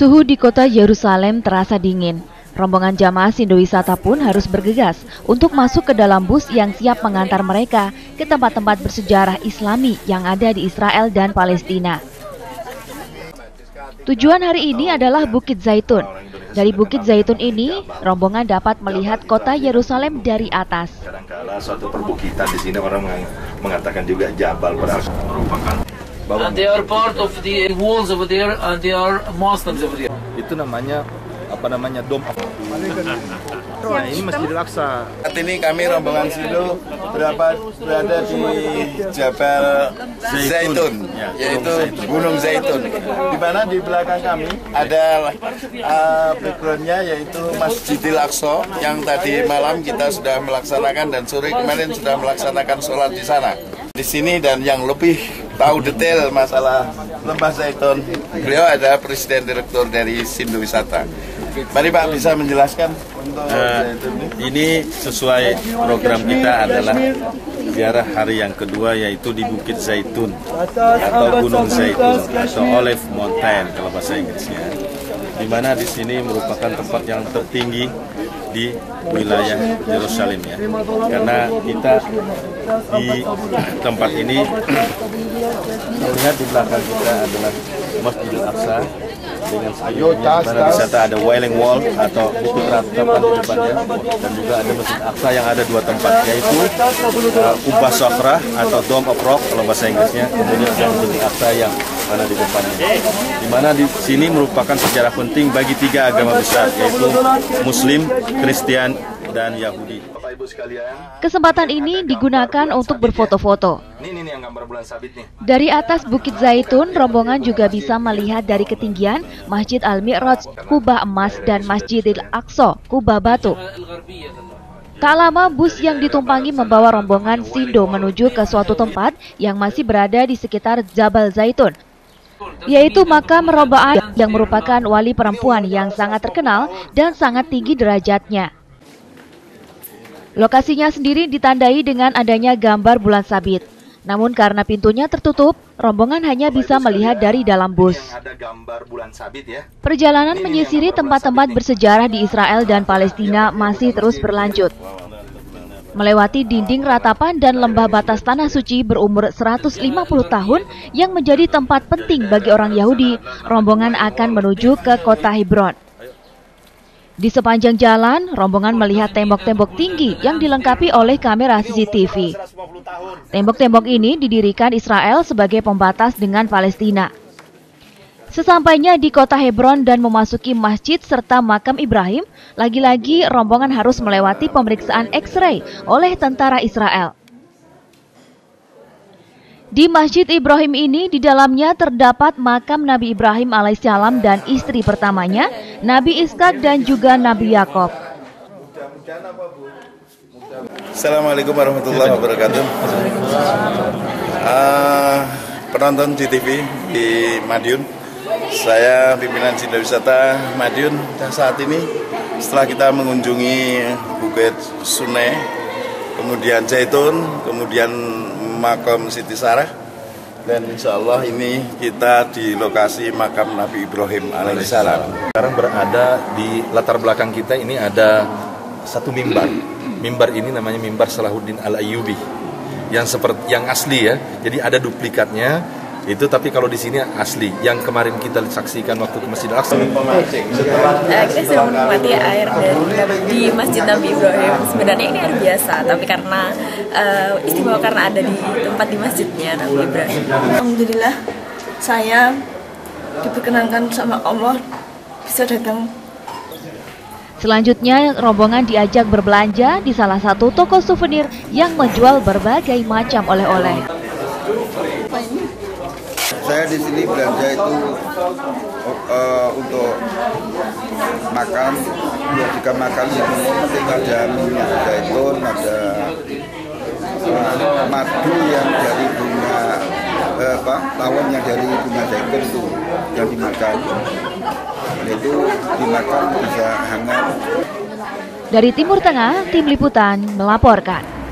Suhu di kota Yerusalem terasa dingin. Rombongan jamaah Sindowisata pun harus bergegas untuk masuk ke dalam bus yang siap mengantar mereka ke tempat-tempat bersejarah Islami yang ada di Israel dan Palestina. Tujuan hari ini adalah Bukit Zaitun. Dari Bukit Zaitun ini, rombongan dapat melihat kota Yerusalem dari atas. Kadang-kala suatu perbukitan di sini orang mengatakan juga Jabal Bar-Aqsa merupakan and they are part of the walls over there and they are Muslims over there. Itu namanya Dome of Nah, ini Masjidil Aqsa. Saat ini kami rombongan Sindo berada di Jabal Zaitun, yaitu Gunung Zaitun. Di mana di belakang kami ada backgroundnya yaitu Masjidil Aqsa yang tadi malam kita sudah melaksanakan dan sore kemarin sudah melaksanakan sholat di sana. Di sini dan yang lebih tahu detail masalah Lembah Zaitun, beliau adalah Presiden Direktur dari Sindowisata. Mari Pak bisa menjelaskan untuk ini sesuai program kita adalah ziarah hari yang kedua yaitu di Bukit Zaitun atau Gunung Zaitun atau Olive Mountain kalau bahasa Inggrisnya. Di mana di sini merupakan tempat yang tertinggi di wilayah Yerusalem ya. Karena kita di tempat ini melihat di belakang kita adalah Masjidil Aqsa dengan sekelilingnya, di mana di sana ada Wailing Wall atau bukit ratapan di depannya, dan juga ada Masjid Aqsa yang ada dua tempat, yaitu Ubah Sokhrah atau Dome of Rock kalau bahasa Inggrisnya, kemudian Masjid Aqsa yang mana di depannya. Di mana di sini merupakan sejarah penting bagi tiga agama besar, yaitu Muslim, Kristen, dan Yahudi. Kesempatan ini digunakan untuk berfoto-foto. Dari atas Bukit Zaitun, rombongan juga bisa melihat dari ketinggian Masjid Al-Mi'raj, kubah emas, dan Masjidil Aqsa, kubah batu. Tak lama bus yang ditumpangi membawa rombongan Sindo menuju ke suatu tempat yang masih berada di sekitar Jabal Zaitun, yaitu makam Robaah yang merupakan wali perempuan yang sangat terkenal dan sangat tinggi derajatnya. Lokasinya sendiri ditandai dengan adanya gambar bulan sabit. Namun karena pintunya tertutup, rombongan hanya bisa melihat dari dalam bus. Perjalanan menyisiri tempat-tempat bersejarah di Israel dan Palestina masih terus berlanjut. Melewati dinding ratapan dan lembah batas tanah suci berumur 150 tahun yang menjadi tempat penting bagi orang Yahudi, rombongan akan menuju ke kota Hebron. Di sepanjang jalan, rombongan melihat tembok-tembok tinggi yang dilengkapi oleh kamera CCTV. Tembok-tembok ini didirikan Israel sebagai pembatas dengan Palestina. Sesampainya di kota Hebron dan memasuki masjid serta makam Ibrahim, lagi-lagi rombongan harus melewati pemeriksaan X-ray oleh tentara Israel. Di Masjid Ibrahim ini, di dalamnya terdapat makam Nabi Ibrahim alaihissalam dan istri pertamanya, Nabi Ishak dan juga Nabi Yakob. Assalamualaikum warahmatullahi wabarakatuh. Penonton GTV di Madiun, saya pimpinan Sindowisata Madiun. Saat ini setelah kita mengunjungi Bukit Sunai, kemudian Zaitun, kemudian makam Siti Sarah, dan insya Allah ini kita di lokasi makam Nabi Ibrahim alaihissalam. Sekarang berada di latar belakang kita ini ada satu mimbar. Mimbar ini namanya mimbar Salahuddin Al-Ayyubi yang asli ya. Jadi ada duplikatnya itu, tapi kalau di sini asli. Yang kemarin kita saksikan waktu ke Masjid Al-Aqsa. Kita sedang menikmati air di Masjid Nabi Ibrahim. Sebenarnya ini air biasa, tapi karena istimewa karena ada di tempat di masjidnya Nabi Ibrahim. Alhamdulillah saya diperkenankan sama Allah bisa datang. Selanjutnya, rombongan diajak berbelanja di salah satu toko souvenir yang menjual berbagai macam oleh-oleh. Saya di sini belanja itu untuk makan, ya jika makan di sini ada minyak zaitun, ada madu yang dari bunga tawon yang dari bunga zaitun itu yang dimakan, itu dimakan bisa hangat. Dari Timur Tengah, Tim Liputan melaporkan.